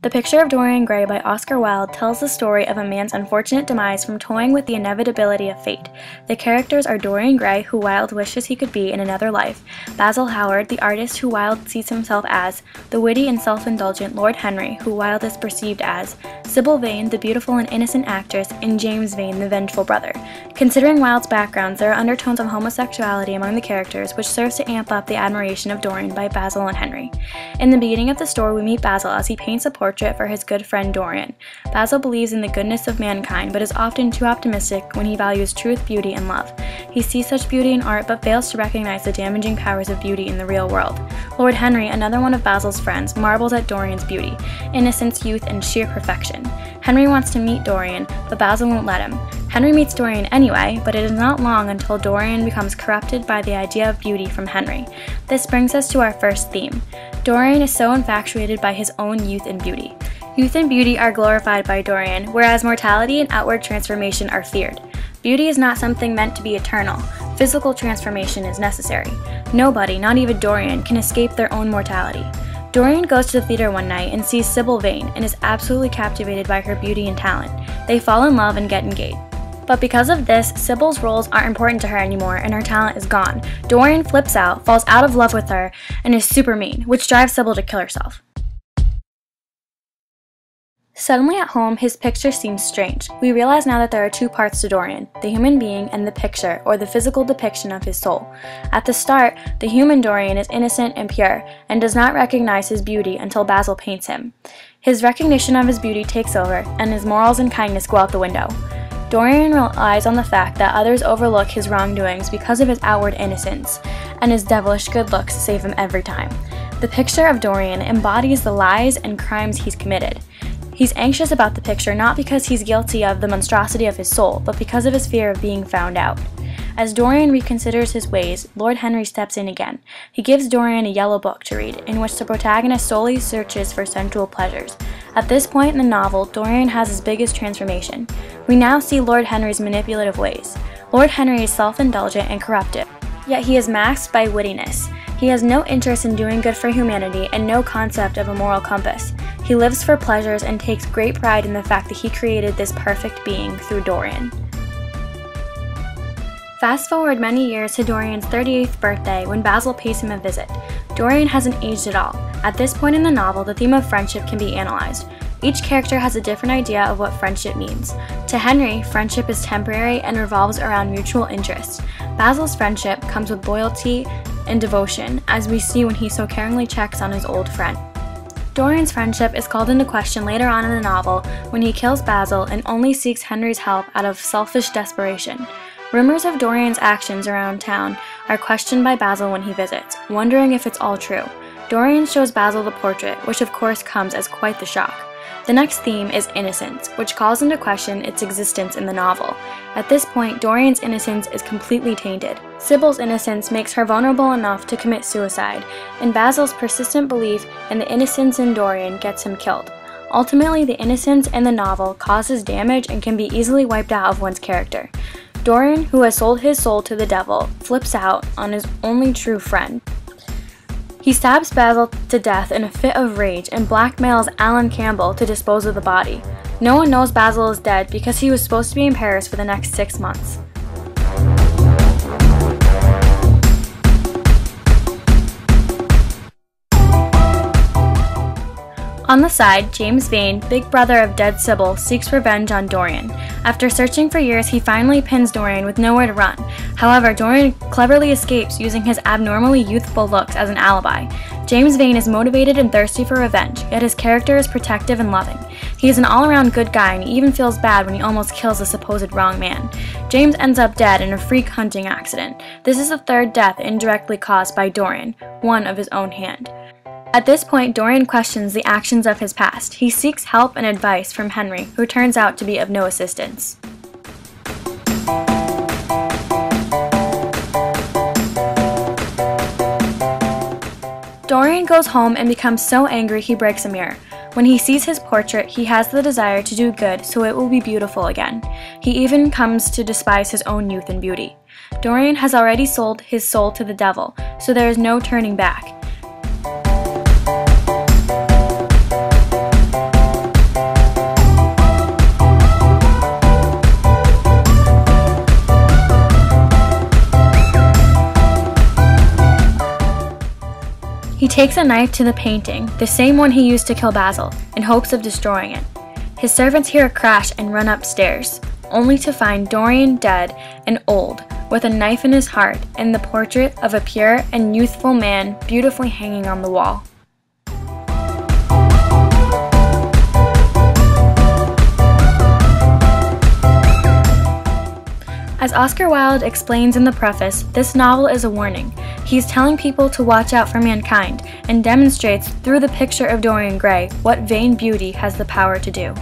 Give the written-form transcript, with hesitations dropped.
The Picture of Dorian Gray by Oscar Wilde tells the story of a man's unfortunate demise from toying with the inevitability of fate. The characters are Dorian Gray, who Wilde wishes he could be in another life, Basil Hallward, the artist who Wilde sees himself as, the witty and self-indulgent Lord Henry, who Wilde is perceived as, Sybil Vane, the beautiful and innocent actress, and James Vane, the vengeful brother. Considering Wilde's backgrounds, there are undertones of homosexuality among the characters, which serves to amp up the admiration of Dorian by Basil and Henry. In the beginning of the story, we meet Basil as he paints a portrait for his good friend Dorian. Basil believes in the goodness of mankind, but is often too optimistic when he values truth, beauty, and love. He sees such beauty in art, but fails to recognize the damaging powers of beauty in the real world. Lord Henry, another one of Basil's friends, marvels at Dorian's beauty, innocence, youth, and sheer perfection. Henry wants to meet Dorian, but Basil won't let him. Henry meets Dorian anyway, but it is not long until Dorian becomes corrupted by the idea of beauty from Henry. This brings us to our first theme. Dorian is so infatuated by his own youth and beauty. Youth and beauty are glorified by Dorian, whereas mortality and outward transformation are feared. Beauty is not something meant to be eternal. Physical transformation is necessary. Nobody, not even Dorian, can escape their own mortality. Dorian goes to the theater one night and sees Sybil Vane and is absolutely captivated by her beauty and talent. They fall in love and get engaged. But because of this, Sybil's roles aren't important to her anymore and her talent is gone. Dorian flips out, falls out of love with her, and is super mean, which drives Sybil to kill herself. Suddenly at home, his picture seems strange. We realize now that there are two parts to Dorian, the human being and the picture, or the physical depiction of his soul. At the start, the human Dorian is innocent and pure, and does not recognize his beauty until Basil paints him. His recognition of his beauty takes over, and his morals and kindness go out the window. Dorian relies on the fact that others overlook his wrongdoings because of his outward innocence, and his devilish good looks save him every time. The picture of Dorian embodies the lies and crimes he's committed. He's anxious about the picture not because he's guilty of the monstrosity of his soul, but because of his fear of being found out. As Dorian reconsiders his ways, Lord Henry steps in again. He gives Dorian a yellow book to read, in which the protagonist solely searches for sensual pleasures. At this point in the novel, Dorian has his biggest transformation. We now see Lord Henry's manipulative ways. Lord Henry is self-indulgent and corruptive, yet he is masked by wittiness. He has no interest in doing good for humanity and no concept of a moral compass. He lives for pleasures and takes great pride in the fact that he created this perfect being through Dorian. Fast forward many years to Dorian's 38th birthday when Basil pays him a visit. Dorian hasn't aged at all. At this point in the novel, the theme of friendship can be analyzed. Each character has a different idea of what friendship means. To Henry, friendship is temporary and revolves around mutual interest. Basil's friendship comes with loyalty and devotion, as we see when he so caringly checks on his old friend. Dorian's friendship is called into question later on in the novel when he kills Basil and only seeks Henry's help out of selfish desperation. Rumors of Dorian's actions around town are questioned by Basil when he visits, wondering if it's all true. Dorian shows Basil the portrait, which of course comes as quite the shock. The next theme is innocence, which calls into question its existence in the novel. At this point, Dorian's innocence is completely tainted. Sybil's innocence makes her vulnerable enough to commit suicide, and Basil's persistent belief in the innocence in Dorian gets him killed. Ultimately, the innocence in the novel causes damage and can be easily wiped out of one's character. Dorian, who has sold his soul to the devil, flips out on his only true friend. He stabs Basil to death in a fit of rage and blackmails Alan Campbell to dispose of the body. No one knows Basil is dead because he was supposed to be in Paris for the next 6 months. On the side, James Vane, big brother of dead Sybil, seeks revenge on Dorian. After searching for years, he finally pins Dorian with nowhere to run. However, Dorian cleverly escapes using his abnormally youthful looks as an alibi. James Vane is motivated and thirsty for revenge, yet his character is protective and loving. He is an all-around good guy and he even feels bad when he almost kills a supposed wrong man. James ends up dead in a freak hunting accident. This is the third death indirectly caused by Dorian, one of his own hand. At this point, Dorian questions the actions of his past. He seeks help and advice from Henry, who turns out to be of no assistance. Dorian goes home and becomes so angry he breaks a mirror. When he sees his portrait, he has the desire to do good so it will be beautiful again. He even comes to despise his own youth and beauty. Dorian has already sold his soul to the devil, so there is no turning back. takes a knife to the painting, the same one he used to kill Basil, in hopes of destroying it. His servants hear a crash and run upstairs, only to find Dorian dead and old, with a knife in his heart and the portrait of a pure and youthful man beautifully hanging on the wall. As Oscar Wilde explains in the preface, this novel is a warning. He's telling people to watch out for mankind and demonstrates through the picture of Dorian Gray what vain beauty has the power to do.